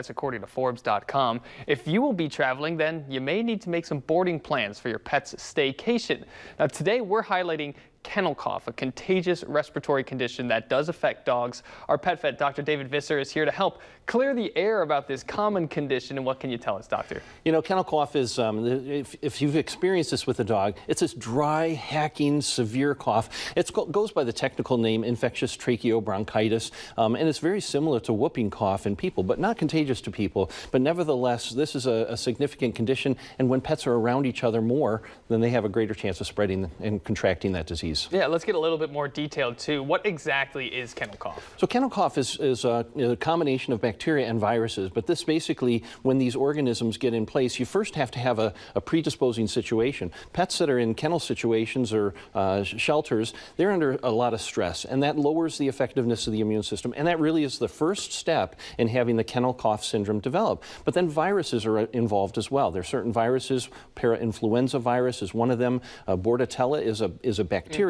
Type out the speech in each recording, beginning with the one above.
according to Forbes.com. If you will be traveling, then you may need to make some boarding plans for your pet's staycation. Now, today we're highlighting kennel cough, a contagious respiratory condition that does affect dogs. Our pet vet, Dr. David Visser, is here to help clear the air about this common condition. And what can you tell us, doctor? You know, kennel cough is, if you've experienced this with a dog, it's this dry, hacking, severe cough. It goes by the technical name infectious tracheobronchitis, and it's very similar to whooping cough in people, but not contagious to people. But nevertheless, this is a significant condition, and when pets are around each other more, then they have a greater chance of spreading and contracting that disease. Yeah, let's get a little bit more detailed too. What exactly is kennel cough? So kennel cough is a combination of bacteria and viruses, but this basically, when these organisms get in place, you first have to have a predisposing situation. Pets that are in kennel situations or shelters, they're under a lot of stress, and that lowers the effectiveness of the immune system, and that really is the first step in having the kennel cough syndrome develop. But then viruses are involved as well. There are certain viruses, para-influenza virus is one of them, Bordetella is a bacteria,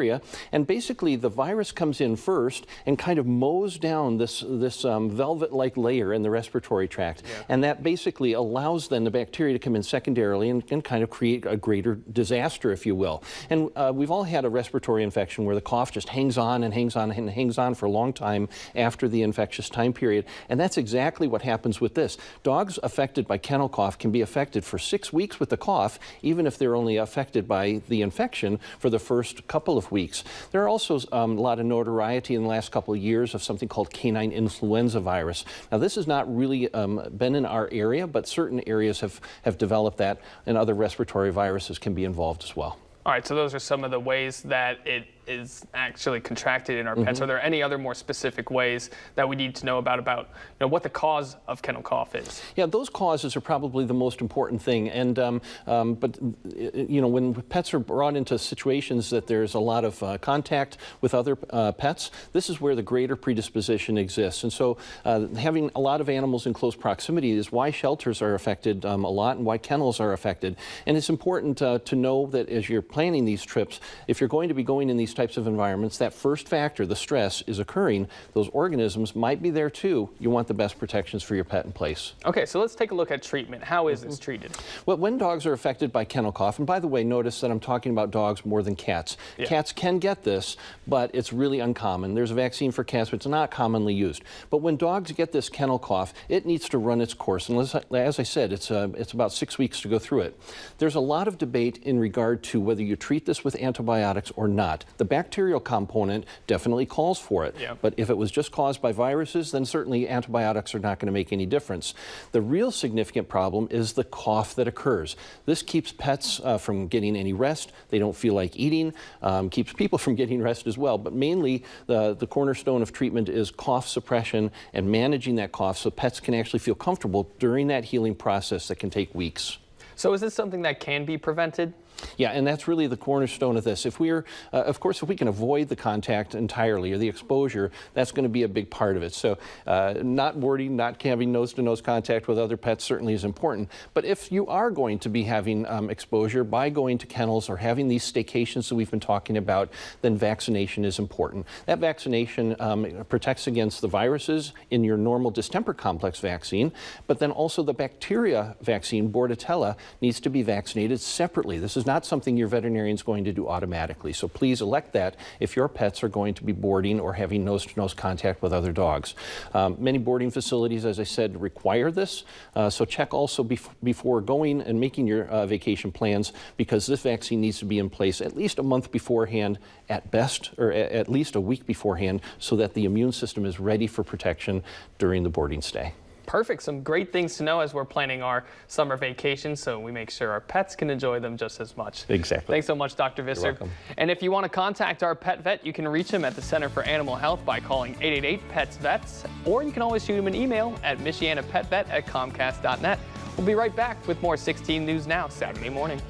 and basically the virus comes in first and kind of mows down this velvet-like layer in the respiratory tract, and that basically allows then the bacteria to come in secondarily and kind of create a greater disaster, if you will. And we've all had a respiratory infection where the cough just hangs on and hangs on and hangs on for a long time after the infectious time period, and that's exactly what happens with this. Dogs affected by kennel cough can be affected for 6 weeks with the cough, even if they're only affected by the infection for the first couple of weeks. There are also a lot of notoriety in the last couple of years of something called canine influenza virus. Now, this has not really been in our area, but certain areas have developed that, and other respiratory viruses can be involved as well. All right, so those are some of the ways that it is actually contracted in our pets. Are there any other more specific ways that we need to know about what the cause of kennel cough is? Yeah, those causes are probably the most important thing. And but you know, when pets are brought into situations that there's a lot of contact with other pets, this is where the greater predisposition exists. And so having a lot of animals in close proximity is why shelters are affected a lot and why kennels are affected. And it's important to know that as you're planning these trips, if you're going to be going in these types of environments, that first factor, the stress, is occurring. Those organisms might be there too. You want the best protections for your pet in place. Okay, so let's take a look at treatment. How is this treated? Well, when dogs are affected by kennel cough, and by the way, notice that I'm talking about dogs more than cats. Yeah. Cats can get this, but it's really uncommon. There's a vaccine for cats, but it's not commonly used. But when dogs get this kennel cough, it needs to run its course. And as I said, it's about 6 weeks to go through it. There's a lot of debate in regard to whether you treat this with antibiotics or not. The bacterial component definitely calls for it, but if it was just caused by viruses, then certainly antibiotics are not going to make any difference. The real significant problem is the cough that occurs. This keeps pets from getting any rest. They don't feel like eating, keeps people from getting rest as well, but mainly the cornerstone of treatment is cough suppression and managing that cough so pets can actually feel comfortable during that healing process that can take weeks. So is this something that can be prevented? Yeah, and that's really the cornerstone of this. If we're, of course, if we can avoid the contact entirely or the exposure, that's going to be a big part of it. So not boarding, not having nose-to-nose contact with other pets certainly is important. But if you are going to be having exposure by going to kennels or having these staycations that we've been talking about, then vaccination is important. That vaccination protects against the viruses in your normal distemper complex vaccine, but then also the bacteria vaccine, Bordetella, needs to be vaccinated separately. This is not something your veterinarian is going to do automatically. So please elect that if your pets are going to be boarding or having nose-to-nose contact with other dogs. Many boarding facilities, as I said, require this. So check also before going and making your vacation plans, because this vaccine needs to be in place at least a month beforehand, at best, or at least a week beforehand, so that the immune system is ready for protection during the boarding stay. Perfect. Some great things to know as we're planning our summer vacation, so we make sure our pets can enjoy them just as much. Exactly. Thanks so much, Dr. Visser. You're welcome. And if you want to contact our pet vet, you can reach him at the Center for Animal Health by calling 888-PETS-VETS, or you can always shoot him an email at michianapetvet@comcast.net. We'll be right back with more 16 News Now Saturday morning.